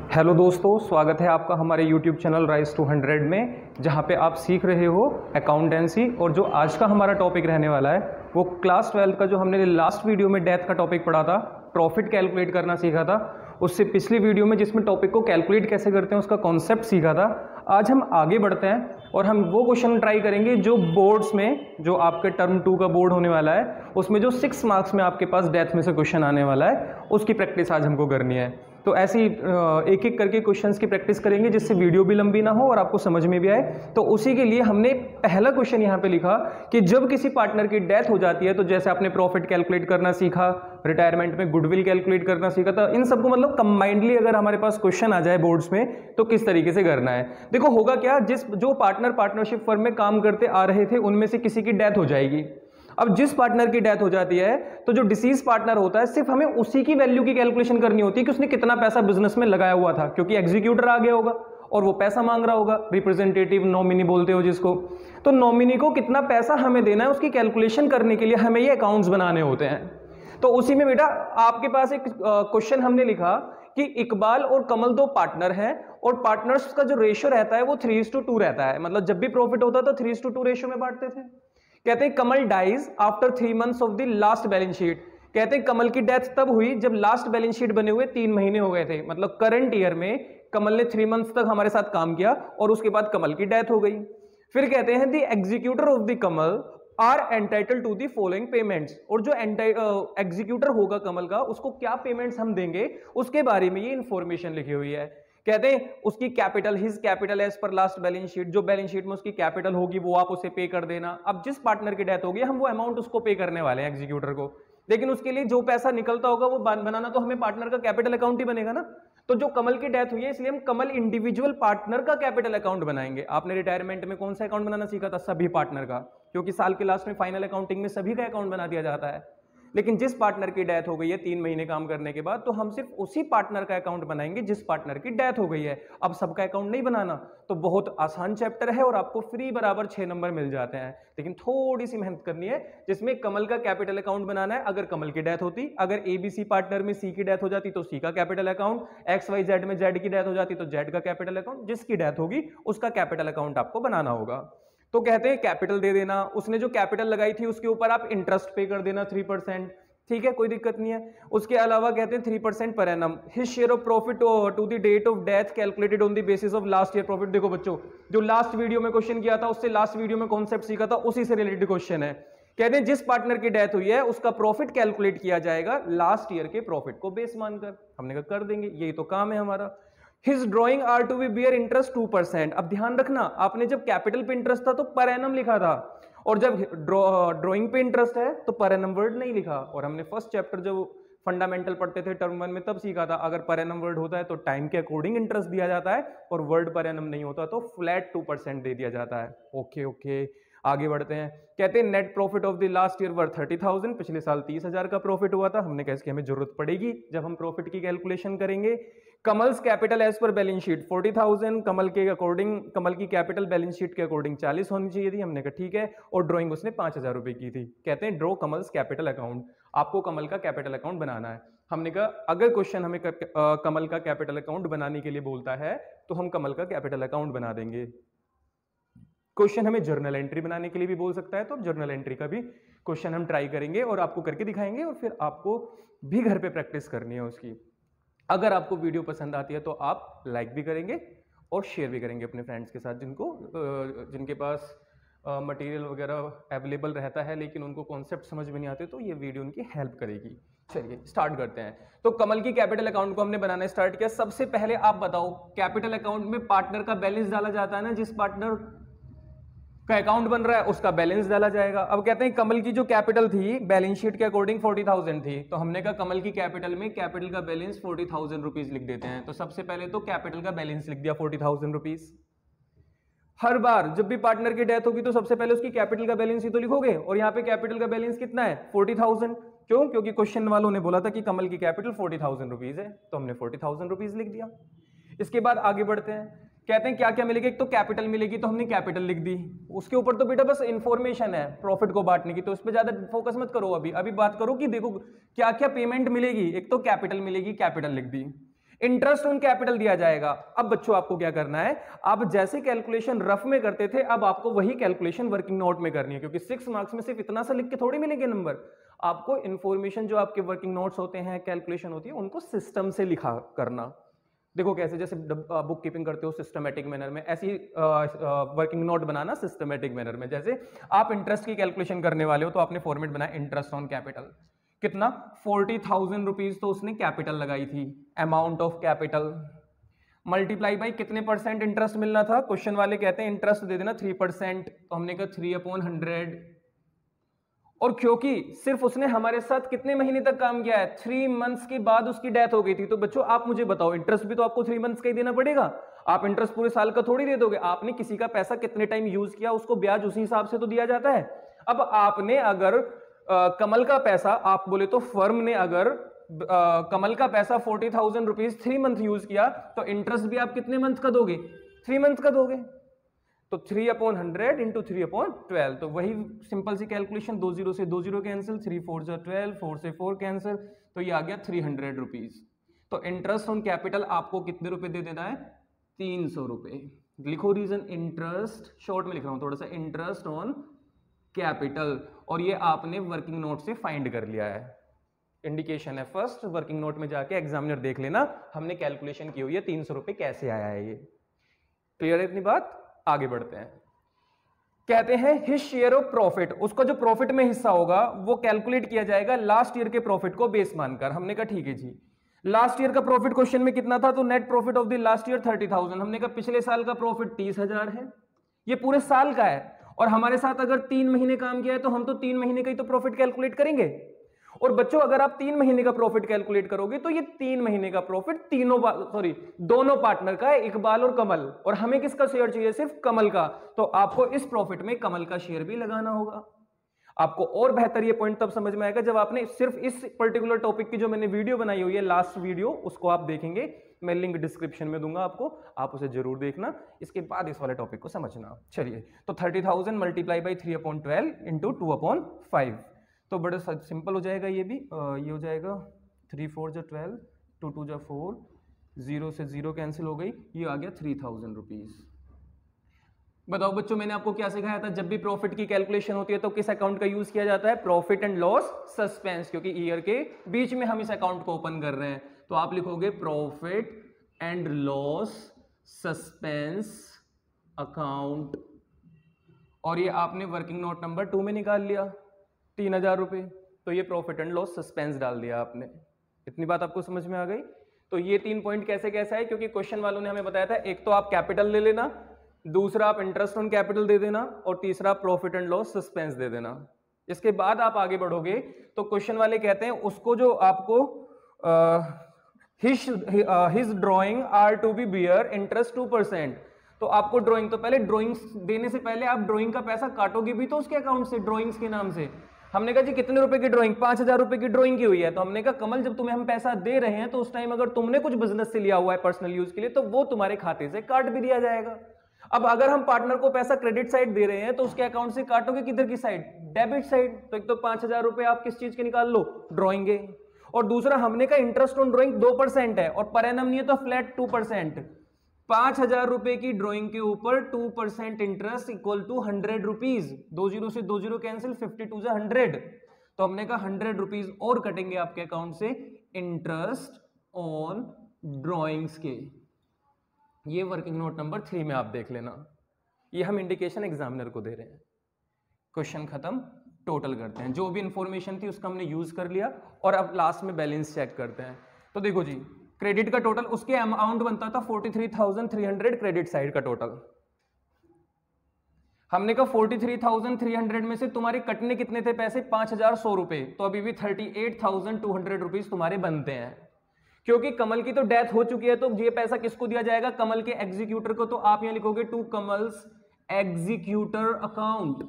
Hello दोस्तों, स्वागत है आपका हमारे YouTube चैनल राइज टू 100 में, जहां पे आप सीख रहे हो अकाउंटेंसी। और जो आज का हमारा टॉपिक रहने वाला है वो क्लास 12 का जो हमने लास्ट वीडियो में डेथ का टॉपिक पढ़ा था, प्रॉफिट कैलकुलेट करना सीखा था, उससे पिछली वीडियो में जिसमें टॉपिक को कैलकुलेट कैसे करते हैं उसका कॉन्सेप्ट सीखा था। आज हम आगे बढ़ते हैं और हम वो क्वेश्चन ट्राई करेंगे जो बोर्ड्स में, जो आपके टर्म 2 का बोर्ड होने वाला है, उसमें जो 6 मार्क्स में आपके पास डेथ में से क्वेश्चन आने वाला है, उसकी प्रैक्टिस आज हमको करनी है। तो ऐसी एक एक करके क्वेश्चंस की प्रैक्टिस करेंगे जिससे वीडियो भी लंबी ना हो और आपको समझ में भी आए। तो उसी के लिए हमने पहला क्वेश्चन यहाँ पे लिखा कि जब किसी पार्टनर की डेथ हो जाती है, तो जैसे आपने प्रॉफिट कैलकुलेट करना सीखा, रिटायरमेंट में गुडविल कैलकुलेट करना सीखा था, इन सबको मतलब कंबाइंडली अगर हमारे पास क्वेश्चन आ जाए बोर्ड्स में तो किस तरीके से करना है। देखो होगा क्या, जो पार्टनर पार्टनरशिप फर्म में काम करते आ रहे थे उनमें से किसी की डेथ हो जाएगी। अब जिस पार्टनर की डेथ हो जाती है तो जो डिसीज पार्टनर होता है सिर्फ हमें उसी की वैल्यू की कैलकुलेशन करनी होती है कि उसने कितना पैसा बिजनेस में लगाया हुआ था, क्योंकि एग्जीक्यूटर आ गया होगा और वो पैसा मांग रहा होगा, रिप्रेजेंटेटिव नॉमिनी बोलते हो जिसको। तो नॉमिनी को कितना पैसा हमें देना है उसकी कैलकुलेशन करने के लिए हमें ये अकाउंट्स बनाने होते हैं। तो उसी में बेटा आपके पास एक क्वेश्चन हमने लिखा कि इकबाल और कमल दो पार्टनर हैं और पार्टनर्स का जो रेशियो रहता है वो 3:2 रहता है। मतलब जब भी प्रॉफिट होता तो 3:2 रेशियो में बांटते थे। कहते हैं Kamal dies after 3 months of the last balance sheet. कहते हैं कमल की डेथ तब हुई जब लास्ट बैलेंस शीट बने हुए 3 महीने हो गए थे। मतलब करंट ईयर में कमल ने 3 months तक हमारे साथ काम किया और उसके बाद कमल की डेथ हो गई। फिर कहते हैं the executor of the Kamal are entitled to the following payments. और जो एग्जीक्यूटर होगा कमल का, उसको क्या पेमेंट्स हम देंगे उसके बारे में ये इंफॉर्मेशन लिखी हुई है। कहते हैं उसकी capital, his capital as per last balance sheet, जो बैलेंस शीट में उसकी कैपिटल होगी वो आप उसे पे कर देना। अब जिस पार्टनर की डेथ होगी हम वो अमाउंट उसको पे करने वाले हैं एग्जीक्यूटर को, लेकिन उसके लिए जो पैसा निकलता होगा वो बनाना तो हमें पार्टनर का कैपिटल अकाउंट ही बनेगा ना। तो जो कमल की डेथ हुई है इसलिए हम कमल इंडिविजुअल पार्टनर का कैपिटल अकाउंट बनाएंगे। आपने रिटायरमेंट में कौन सा अकाउंट बनाना सीखा था? सभी पार्टनर का, क्योंकि साल के लास्ट में फाइनल अकाउंटिंग में सभी का अकाउंट बना दिया जाता है। लेकिन जिस पार्टनर की डेथ हो गई है 3 महीने काम करने के बाद, तो हम सिर्फ उसी पार्टनर का अकाउंट बनाएंगे जिस पार्टनर की डेथ हो गई है। अब सबका अकाउंट नहीं बनाना, तो बहुत आसान चैप्टर है और आपको फ्री बराबर 6 नंबर मिल जाते हैं। लेकिन थोड़ी सी मेहनत करनी है, जिसमें कमल का कैपिटल अकाउंट बनाना है। अगर कमल की डेथ होती, अगर ABC पार्टनर में C की डेथ हो जाती तो C का कैपिटल अकाउंट, XYZ में Z की डेथ हो जाती तो Z का कैपिटल अकाउंट, जिसकी डेथ होगी उसका कैपिटल अकाउंट आपको बनाना होगा। तो कहते हैं कैपिटल दे देना, उसने जो कैपिटल लगाई थी उसके ऊपर आप इंटरेस्ट पे कर देना 3%। ठीक है, कोई दिक्कत नहीं है। उसके अलावा कहते हैं 3% per annum. His share of profit to the date of death calculated on the basis of last year profit. देखो बच्चों, जो लास्ट वीडियो में क्वेश्चन किया था उससे लास्ट वीडियो में कॉन्सेप्ट सीखा था, उसी से रिलेटेड क्वेश्चन है। कहते हैं जिस पार्टनर की डेथ हुई है उसका प्रॉफिट कैलकुलेट किया जाएगा लास्ट ईयर के प्रॉफिट को बेस मानकर। हमने कहा कर देंगे, यही तो काम है हमारा। His drawing are to be bear interest 2%। अब ध्यान रखना, आपने जब कैपिटल पे इंटरेस्ट था तो पर एनम लिखा था, और जब ड्राइंग पे इंटरेस्ट है तो पर एनम वर्ड नहीं लिखा। और हमने फर्स्ट चैप्टर जब फंडामेंटल पढ़ते थे टर्म 1 में तब सीखा था, अगर पर एनम वर्ड होता है तो टाइम के अकॉर्डिंग इंटरेस्ट दिया जाता है, और वर्ड पर एनम नहीं होता तो फ्लैट 2% दे दिया जाता है। ओके, आगे बढ़ते हैं। कहते हैं net profit of the last year वर 30,000। पिछले साल 30,000 का प्रॉफिट हुआ था। हमने कहा इसकी हमें जरूरत पड़ेगी जब हम प्रॉफिट की कैलकुलेशन करेंगे। Kamal's capital as per balance sheet 40,000। Kamal के अकॉर्डिंग, कमल की कैपिटल बैलेंस शीट के अकॉर्डिंग 40 होनी चाहिए थी। हमने कहा ठीक है, और ड्राइंग उसने 5,000 रुपए की थी। कहते हैं ड्रॉ कमल्स कैपिटल अकाउंट। आपको कमल का कैपिटल अकाउंट बनाना है। हमने कहा अगर क्वेश्चन हमें कमल का कैपिटल अकाउंट बनाने के लिए बोलता है तो हम कमल का कैपिटल अकाउंट बना देंगे। क्वेश्चन हमें जर्नल एंट्री बनाने के लिए भी बोल सकता है तो जर्नल एंट्री का भी क्वेश्चन हम ट्राई करेंगे और आपको करके दिखाएंगे, और फिर आपको भी घर पे प्रैक्टिस करनी है उसकी। अगर आपको वीडियो पसंद आती है तो आप लाइक भी करेंगे और शेयर भी करेंगे अपने फ्रेंड्स के साथ, जिनके पास मटेरियल वगैरह अवेलेबल रहता है लेकिन उनको कॉन्सेप्ट समझ में नहीं आते, तो ये वीडियो उनकी हेल्प करेगी। चलिए स्टार्ट करते हैं। तो कमल की कैपिटल अकाउंट को हमने बनाना स्टार्ट किया। सबसे पहले आप बताओ, कैपिटल अकाउंट में पार्टनर का बैलेंस डाला जाता है ना, जिस पार्टनर का अकाउंट बन रहा है उसका बैलेंस डाला जाएगा। अब कहते हैं कमल की जो कैपिटल थी बैलेंस शीट के अकॉर्डिंग 40,000 थी, तो हमने कहा कमल की कैपिटल में कैपिटल का बैलेंस 40,000 रुपीज लिख देते हैं। तो सबसे पहले तो कैपिटल का बैलेंस लिख दिया 40,000 रुपीज। हर बार जब भी पार्टनर की डेथ होगी तो सबसे पहले उसकी कैपिटल का बैलेंस ही तो लिखोगे, और यहाँ पे कैपिटल का बैलेंस कितना है? 40,000। क्यों? क्योंकि क्वेश्चन वालों ने बोला था कि कमल की कैपिटल 40,000 रुपीज है, तो हमने 40,000 रुपीज लिख दिया। इसके बाद आगे बढ़ते हैं। कहते हैं क्या क्या मिलेगा? एक तो कैपिटल मिलेगी, तो हमने कैपिटल लिख दी। उसके ऊपर तो बेटा बस इंफॉर्मेशन है प्रॉफिट को बांटने की, तो उस पर ज्यादा फोकस मत करो। अभी बात करो कि देखो क्या क्या पेमेंट मिलेगी। एक तो कैपिटल मिलेगी, कैपिटल लिख दी। इंटरेस्ट ऑन कैपिटल दिया जाएगा। अब बच्चों आपको क्या करना है, आप जैसे कैलकुलेशन रफ में करते थे अब आपको वही कैलकुलेशन वर्किंग नोट में करनी है, क्योंकि 6 मार्क्स में सिर्फ इतना सा लिख के थोड़ी मिलेंगे नंबर। आपको इंफॉर्मेशन जो आपके वर्किंग नोट्स होते हैं, कैलकुलेशन होती है, उनको सिस्टम से लिखा करना। देखो कैसे, जैसे बुक कीपिंग करते हो सिस्टमेटिक मैनर में, ऐसी वर्किंग नोट बनाना सिस्टमेटिक मैनर में। जैसे आप इंटरेस्ट की कैलकुलेशन करने वाले हो तो आपने फॉर्मेट बनाया इंटरेस्ट ऑन कैपिटल, कितना 40,000 रुपीज तो उसने कैपिटल लगाई थी, amount of capital, multiply by कितने परसेंट इंटरेस्ट मिलना था, क्वेश्चन वाले कहते हैं इंटरेस्ट दे देना 3%, तो हमने कहा 3/100। और क्योंकि सिर्फ उसने हमारे साथ कितने महीने तक काम किया है, 3 मंथ्स के बाद उसकी डेथ हो गई थी। तो बच्चों आप मुझे बताओ, इंटरेस्ट भी तो आपको 3 मंथ्स का ही देना पड़ेगा, आप इंटरेस्ट पूरे साल का थोड़ी दे दोगे। आपने किसी का पैसा कितने टाइम यूज किया उसको ब्याज उसी हिसाब से तो दिया जाता है। अब आपने अगर कमल का पैसा, आप बोले तो फर्म ने अगर कमल का पैसा 40,000 रुपीज 3 मंथ यूज किया तो इंटरेस्ट भी आप कितने मंथ का दोगे, 3 मंथ का दोगे। तो 3/100 इंटू 3/12, तो वही सिंपल सी कैलकुलेशन, 2 0 से 2 0 कैंसिल, 3 4 12, 4 से 4 कैंसिल, तो ये आ गया 300 रुपीज। तो इंटरेस्ट ऑन कैपिटल आपको कितने रुपए दे देना है, 300 रुपए। लिखो रीजन, इंटरेस्ट शॉर्ट में लिख रहा हूं थोड़ा सा, इंटरेस्ट ऑन कैपिटल, और ये आपने वर्किंग नोट से फाइंड कर लिया है। इंडिकेशन है फर्स्ट, वर्किंग नोट में जाके एग्जामिनर देख लेना हमने कैलकुलेशन की हुई है, 300 रुपए कैसे आया है। ये क्लियर है इतनी बात, आगे बढ़ते हैं। कहते हैं हिज शेयर ऑफ प्रॉफिट, उसका जो प्रॉफिट में हिस्सा होगा वो कैलकुलेट किया जाएगा लास्ट ईयर के प्रॉफिट को बेस मानकर। हमने कहा ठीक है जी, लास्ट ईयर का प्रॉफिट क्वेश्चन में कितना था, तो net profit of the last year 30,000। हमने कहा पिछले साल का प्रॉफिट 30,000 है, ये पूरे साल का है, और हमारे साथ अगर 3 महीने काम किया है तो हम तो 3 महीने का ही तो प्रॉफिट कैलकुलेट करेंगे। और बच्चों अगर आप 3 महीने का प्रॉफिट कैलकुलेट करोगे तो ये 3 महीने का प्रॉफिट दोनों पार्टनर का है, इकबाल और कमल, और हमें किसका शेयर चाहिए, सिर्फ कमल का। तो आपको इस प्रॉफिट में कमल का शेयर भी लगाना होगा। आपको और बेहतर ये पॉइंट तब समझ में आएगा जब आपने सिर्फ इस पर्टिकुलर टॉपिक की जो मैंने वीडियो बनाई हुई है, लास्ट वीडियो, उसको आप देखेंगे, मैं लिंक डिस्क्रिप्शन में दूंगा आपको, आप उसे जरूर देखना, इसके बाद इस वाले टॉपिक को समझना। चलिए, तो 30,000 मल्टीप्लाई बाई 3/12 इंटू 2/5, तो बड़ा सिंपल हो जाएगा ये भी। ये हो जाएगा 3 4 जो 12, 2 2 जो 4, 0 से 0 कैंसिल हो गई, ये आ गया 3,000 रुपीज। बताओ बच्चों, मैंने आपको क्या सिखाया था, जब भी प्रॉफिट की कैलकुलेशन होती है तो किस अकाउंट का यूज किया जाता है, प्रॉफिट एंड लॉस सस्पेंस, क्योंकि ईयर के बीच में हम इस अकाउंट को ओपन कर रहे हैं। तो आप लिखोगे profit and loss suspense account, और ये आपने वर्किंग नोट नंबर 2 में निकाल लिया 3,000 रुपए, तो ये प्रॉफिट एंड लॉस सस्पेंस डाल दिया आपने। इतनी बात आपको समझ में आ गई। तो ये 3 पॉइंट कैसे कैसे है, क्योंकि क्वेश्चन वालों ने हमें बताया था, एक तो आप कैपिटल ले लेना, दूसरा आप इंटरेस्ट ऑन कैपिटल दे देना, और तीसरा प्रॉफिट एंड लॉस सस्पेंस दे देना। इसके बाद आप आगे बढ़ोगे तो क्वेश्चन वाले कहते हैं उसको जो आपको his drawing are to be bear interest 2%, तो आपको ड्राइंग, तो पहले ड्राइंग्स देने से पहले आप ड्राइंग का पैसा काटोगे भी तो उसके अकाउंट से, ड्राइंग्स के नाम से। हमने कहा जी कितने रुपए की ड्राइंग, 5,000 रुपए की ड्राइंग की हुई है, तो हमने कहा कमल जब तुम्हें हम पैसा दे रहे हैं तो उस टाइम अगर तुमने कुछ बिजनेस से लिया हुआ है पर्सनल यूज के लिए तो वो तुम्हारे खाते से काट भी दिया जाएगा। अब अगर हम पार्टनर को पैसा क्रेडिट साइड दे रहे हैं तो उसके अकाउंट से काटोगे किधर की साइड, डेबिट साइड। तो एक तो 5,000 रुपए आप किस चीज के निकाल लो, ड्राइंग के, और दूसरा हमने कहा इंटरेस्ट ऑन ड्राइंग 2% है और पर एनम नहीं है तो फ्लैट 2%। 5,000 रुपए की ड्राइंग के ऊपर 2% इंटरेस्ट इक्वल टू 100 रुपीज, 2 0 से 2 0 कैंसिल, 52 से 100, तो हमने कहा 100 रुपीज और कटेंगे आपके अकाउंट से इंटरेस्ट ऑन ड्राइंग्स के। ये वर्किंग नोट नंबर 3 में आप देख लेना, ये हम इंडिकेशन एग्जामिनर को दे रहे हैं। क्वेश्चन खत्म, टोटल करते हैं, जो भी इंफॉर्मेशन थी उसका हमने यूज कर लिया, और अब लास्ट में बैलेंस चेक करते हैं। तो देखो जी, क्रेडिट का टोटल, उसके अमाउंट बनता था 43,300 क्रेडिट साइड का टोटल। हमने कहा 43,300 में से तुम्हारे कटने कितने थे पैसे, 5,100 रुपए, तो अभी भी 38,200 रुपीज तुम्हारे बनते हैं। क्योंकि कमल की तो डेथ हो चुकी है तो ये पैसा किसको दिया जाएगा, कमल के एग्जीक्यूटर को। तो आप यहां लिखोगे टू कमल्स एग्जीक्यूटर अकाउंट,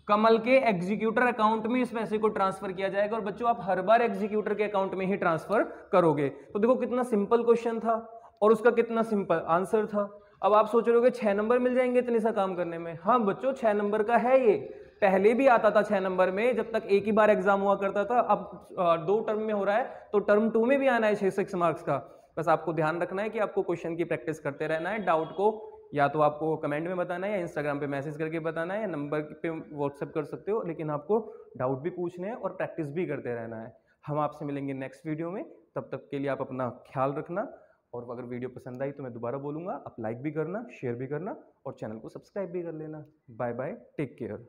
कमल के एग्जीक्यूटर अकाउंट में इस पैसे को ट्रांसफर किया जाएगा। और बच्चों आप हर बार एग्जीक्यूटर के अकाउंट में ही ट्रांसफर करोगे। तो देखो कितना सिंपल क्वेश्चन था और उसका कितना सिंपल आंसर था। अब आप सोच रहे हो कि 6 नंबर मिल जाएंगे इतने सा काम करने में। हाँ बच्चों 6 नंबर का है, ये पहले भी आता था 6 नंबर में, जब तक एक ही बार एग्जाम हुआ करता था। अब 2 टर्म में हो रहा है तो टर्म 2 में भी आना है 6 मार्क्स का। बस आपको ध्यान रखना है कि आपको क्वेश्चन की प्रैक्टिस करते रहना है। डाउट को या तो आपको कमेंट में बताना है या इंस्टाग्राम पे मैसेज करके बताना है या नंबर पे व्हाट्सएप कर सकते हो, लेकिन आपको डाउट भी पूछने हैं और प्रैक्टिस भी करते रहना है। हम आपसे मिलेंगे नेक्स्ट वीडियो में, तब तक के लिए आप अपना ख्याल रखना। और अगर वीडियो पसंद आई तो मैं दोबारा बोलूँगा, आप लाइक भी करना, शेयर भी करना और चैनल को सब्सक्राइब भी कर लेना। Bye bye, take care.